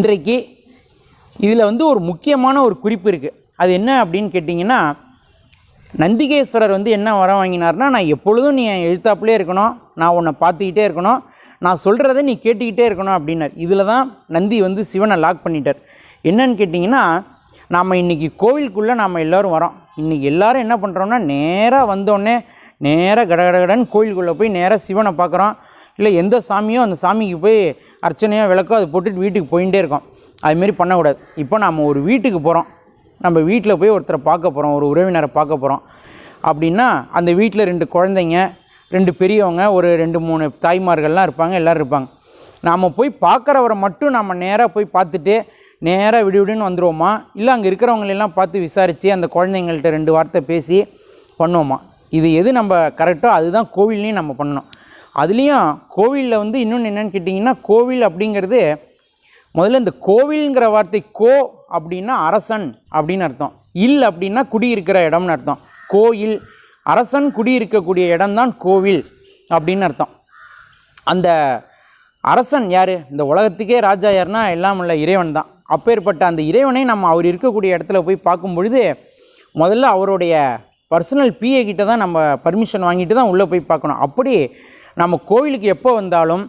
இன்றைக்கு இதில் வந்து ஒரு முக்கியமான ஒரு குறிப்பு இருக்குது. அது என்ன அப்படின்னு கேட்டிங்கன்னா, நந்திகேஸ்வரர் வந்து என்ன வரம் வாங்கினார்னா, நான் எப்பொழுதும் நீ எழுத்தாப்புலே இருக்கணும், நான் உன்னை பார்த்துக்கிட்டே இருக்கணும், நான் சொல்கிறத நீ கேட்டுக்கிட்டே இருக்கணும் அப்படின்னார். இதில் தான் நந்தி வந்து சிவனை லாக் பண்ணிட்டார். என்னன்னு கேட்டிங்கன்னா, நாம் இன்றைக்கி கோவிலுக்குள்ளே நாம் எல்லோரும் வரோம். இன்றைக்கி எல்லோரும் என்ன பண்ணுறோம்னா, நேராக வந்தோடனே நேராக கடகடன்னு கோவிலுக்குள்ளே போய் நேராக சிவனை பார்க்குறோம். இல்லை எந்த சாமியோ அந்த சாமிக்கு போய் அர்ச்சனையோ விளக்கோ அதை போட்டுட்டு வீட்டுக்கு போயிட்டே இருக்கோம். அதுமாரி பண்ணக்கூடாது. இப்போ நம்ம ஒரு வீட்டுக்கு போகிறோம், நம்ம வீட்டில் போய் ஒருத்தரை பார்க்க போகிறோம், ஒரு உறவினரை பார்க்க போகிறோம் அப்படின்னா, அந்த வீட்டில் 2 குழந்தைங்க, 2 பெரியவங்க, ஒரு 2-3 தாய்மார்கள்லாம் இருப்பாங்க, எல்லோரும் இருப்பாங்க. நாம் போய் பார்க்குறவரை மட்டும் நம்ம நேராக போய் பார்த்துட்டு நேராக விடுவிடுன்னு வந்துடுவோமா, இல்லை அங்கே இருக்கிறவங்களெல்லாம் பார்த்து விசாரித்து அந்த குழந்தைங்கள்ட்ட 2 வார்த்தை பேசி பண்ணுவோமா? இது எது நம்ம கரெக்டோ அதுதான் கோவில்லையும் நம்ம பண்ணணும். அதுலேயும் கோவிலில் வந்து இன்னொன்று என்னென்னு கேட்டிங்கன்னா, கோவில் அப்படிங்கிறது முதல்ல இந்த கோவில்ங்கிற வார்த்தை கோ அப்படின்னா அரசன் அப்படின்னு அர்த்தம், இல் அப்படின்னா குடியிருக்கிற இடம்னு அர்த்தம். கோயில், அரசன் குடியிருக்கக்கூடிய இடம்தான் கோவில் அப்படின்னு அர்த்தம். அந்த அரசன் யார்? இந்த உலகத்துக்கே ராஜா யாருன்னா எல்லாம் உள்ள இறைவன் தான். அப்பேற்பட்ட அந்த இறைவனை நம்ம அவர் இருக்கக்கூடிய இடத்துல போய் பார்க்கும் பொழுது முதல்ல அவருடைய பர்சனல் பிஏ கிட்ட தான் நம்ம பர்மிஷன் வாங்கிட்டு தான் உள்ளே போய் பார்க்கணும். அப்படி நம்ம கோவிலுக்கு எப்போ வந்தாலும்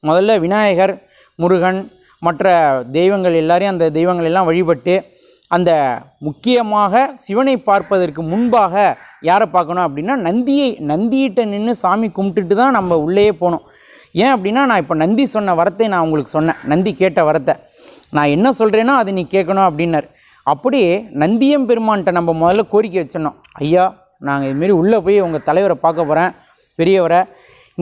முதல்ல விநாயகர், முருகன், மற்ற தெய்வங்கள் எல்லாரையும் அந்த தெய்வங்கள் எல்லாம் வழிபட்டு, அந்த முக்கியமாக சிவனை பார்ப்பதற்கு முன்பாக யாரை பார்க்கணும் அப்படின்னா, நந்தியிட்ட நின்று சாமி கும்பிட்டுட்டு தான் நம்ம உள்ளேயே போகணும். ஏன் அப்படின்னா, நான் இப்போ நந்தி சொன்ன வரத்தை நான் உங்களுக்கு சொன்னேன், நந்தி கேட்ட வரத்தை நான் என்ன சொல்கிறேனோ அதை நீ கேட்கணும் அப்படின்னார். அப்படி நந்தியம் பெருமான்கிட்ட நம்ம முதல்ல கோரிக்கை வச்சிடணும். ஐயா, நாங்கள் இதுமாரி உள்ளே போய் உங்கள் தலைவரை பார்க்க போகிறேன், பெரியவரை,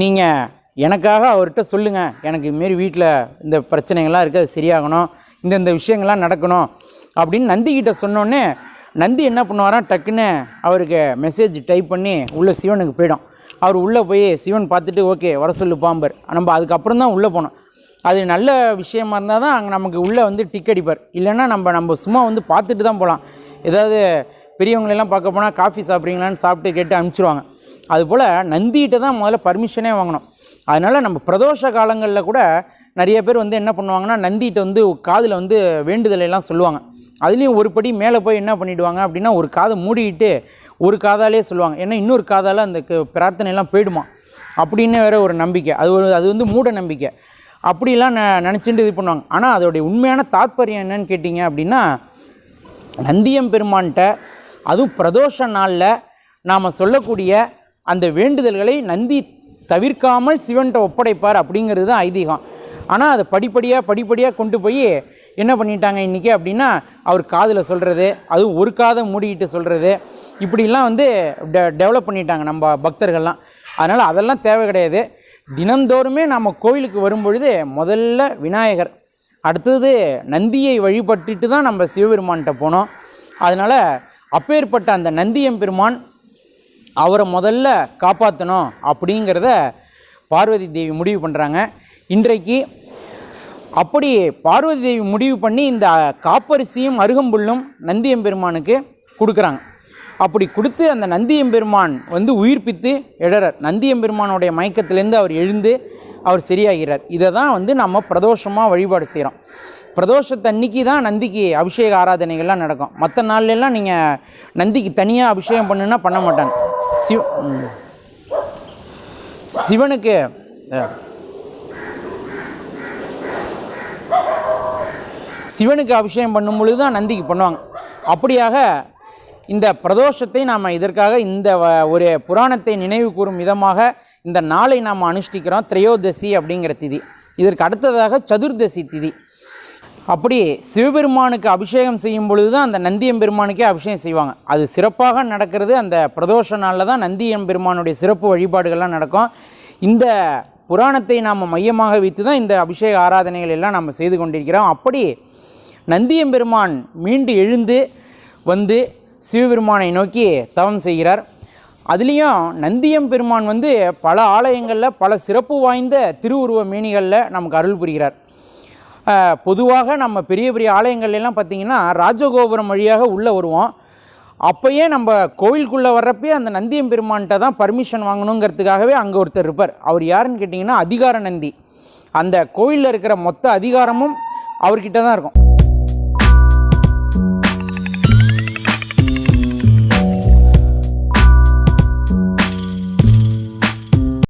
நீங்கள் எனக்காக அவர்கிட்ட சொல்லுங்கள், எனக்கு இதுமாரி வீட்டில் இந்த பிரச்சனைகள்லாம் இருக்குது, அது சரியாகணும், இந்த விஷயங்கள்லாம் நடக்கணும் அப்படின்னு நந்திக்கிட்ட சொன்னோடனே நந்தி என்ன பண்ணுவாராம், டக்குன்னு அவருக்கு மெசேஜ் டைப் பண்ணி உள்ளே சிவனுக்கு போயிடும். அவர் உள்ளே போய் சிவன் பார்த்துட்டு ஓகே வர சொல்லு பாம்பர், நம்ம அதுக்கப்புறம் தான் உள்ளே போனோம். அது நல்ல விஷயமா இருந்தால் தான் அங்கே நமக்கு உள்ளே வந்து டிக் அடிப்பார். இல்லைன்னா நம்ம சும்மா வந்து பார்த்துட்டு தான் போகலாம். ஏதாவது பெரியவங்களெல்லாம் பார்க்க போனால் காஃபி சாப்பிட்றீங்களான்னு சாப்பிட்டு கேட்டு அனுப்பிச்சிடுவாங்க. அதுபோல் நந்திகிட்ட தான் முதல்ல பர்மிஷனே வாங்கணும். அதனால் நம்ம பிரதோஷ காலங்களில் கூட நிறைய பேர் வந்து என்ன பண்ணுவாங்கன்னா, நந்திகிட்ட வந்து காதில் வந்து வேண்டுதலையெல்லாம் சொல்லுவாங்க. அதுலேயும் ஒரு படி மேலே போய் என்ன பண்ணிவிடுவாங்க அப்படின்னா, ஒரு காதை மூடிக்கிட்டு ஒரு காதாலே சொல்லுவாங்க. ஏன்னா இன்னொரு காதால் அந்த பிரார்த்தனையெல்லாம் போயிடுமா அப்படின்னு வேறு ஒரு நம்பிக்கை. அது வந்து மூட நம்பிக்கை. அப்படிலாம் நினச்சிட்டு இது பண்ணுவாங்க. ஆனால் அதோடைய உண்மையான தாற்பயம் என்னன்னு கேட்டிங்க அப்படின்னா, நந்தியம் பெருமான்கிட்ட அதுவும் பிரதோஷ நாளில் நாம் சொல்லக்கூடிய அந்த வேண்டுதல்களை நந்தி தவிர்க்காமல் சிவன்கிட்ட ஒப்படைப்பார் அப்படிங்கிறது தான் ஐதீகம். ஆனால் அதை படிப்படியாக கொண்டு போய் என்ன பண்ணிட்டாங்க இன்றைக்கி அப்படின்னா, அவர் காதில் சொல்கிறது, அதுவும் ஒரு காதை மூடிக்கிட்டு சொல்கிறது, இப்படிலாம் வந்து டெவலப் பண்ணிட்டாங்க நம்ம பக்தர்கள்லாம். அதனால் அதெல்லாம் தேவை கிடையாது. தினந்தோறுமே நம்ம கோவிலுக்கு வரும்பொழுது முதல்ல விநாயகர், அடுத்தது நந்தியை வழிபட்டுட்டு தான் நம்ம சிவபெருமான்கிட்ட போனோம். அதனால் அப்பேற்பட்ட அந்த நந்தியம் பெருமான் அவரை முதல்ல காப்பாற்றணும் அப்படிங்கிறத பார்வதி தேவி முடிவு பண்ணுறாங்க. இன்றைக்கு அப்படி பார்வதி தேவி முடிவு பண்ணி இந்த காப்பரிசியும் அருகம்புல்லும் நந்தியம் பெருமானுக்கு கொடுக்குறாங்க. அப்படி கொடுத்து அந்த நந்தியம்பெருமான் வந்து உயிர்ப்பித்து எழறார். நந்தியம்பெருமானுடைய மயக்கத்திலேருந்து அவர் எழுந்து அவர் சரியாகிறார். இதை தான் வந்து நம்ம பிரதோஷமாக வழிபாடு செய்கிறோம். பிரதோஷத்தன்னைக்கு தான் நந்திக்கு அபிஷேக ஆராதனைகள்லாம் நடக்கும். மற்ற நாள்லாம் நீங்கள் நந்திக்கு தனியாக அபிஷேகம் பண்ணுன்னா பண்ண மாட்டாங்க. சிவனுக்கு அபிஷேகம் பண்ணும் பொழுது தான் நந்திக்கு பண்ணுவாங்க. அப்படியாக இந்த பிரதோஷத்தை நாம் இதற்காக இந்த ஒரு புராணத்தை நினைவு கூறும் விதமாக இந்த நாளை நாம் அனுஷ்டிக்கிறோம். திரையோதசி அப்படிங்கிற திதி. இதற்கு அடுத்ததாக சதுர்தசி திதி. அப்படி சிவபெருமானுக்கு அபிஷேகம் செய்யும் பொழுது தான் அந்த நந்தியம்பெருமானுக்கே அபிஷேகம் செய்வாங்க. அது சிறப்பாக நடக்கிறது அந்த பிரதோஷ நாளில் தான் நந்தியம்பெருமானுடைய சிறப்பு வழிபாடுகள்லாம் நடக்கும். இந்த புராணத்தை நாம் மையமாக வைத்து தான் இந்த அபிஷேக ஆராதனைகள் எல்லாம் நம்ம செய்து கொண்டிருக்கிறோம். அப்படி நந்தியம்பெருமான் மீண்டு எழுந்து வந்து சிவபெருமானை நோக்கி தவம் செய்கிறார். அதுலேயும் நந்தியம்பெருமான் வந்து பல ஆலயங்களில் பல சிறப்பு வாய்ந்த திருவுருவ மேனிகளில் நமக்கு அருள் புரிகிறார். பொதுவாக நம்ம பெரிய பெரிய ஆலயங்கள்லாம் பார்த்திங்கன்னா ராஜகோபுரம் வழியாக உள்ளே வருவோம். அப்போயே நம்ம கோவிலுக்குள்ளே வர்றப்பே அந்த நந்தியம்பெருமான்கிட்ட தான் பர்மிஷன் வாங்கணுங்கிறதுக்காகவே அங்கே ஒருத்தர் இருப்பார். அவர் யாருன்னு கேட்டிங்கன்னா அதிகார நந்தி. அந்த கோவிலில் இருக்கிற மொத்த அதிகாரமும் அவர்கிட்ட தான் இருக்கும்.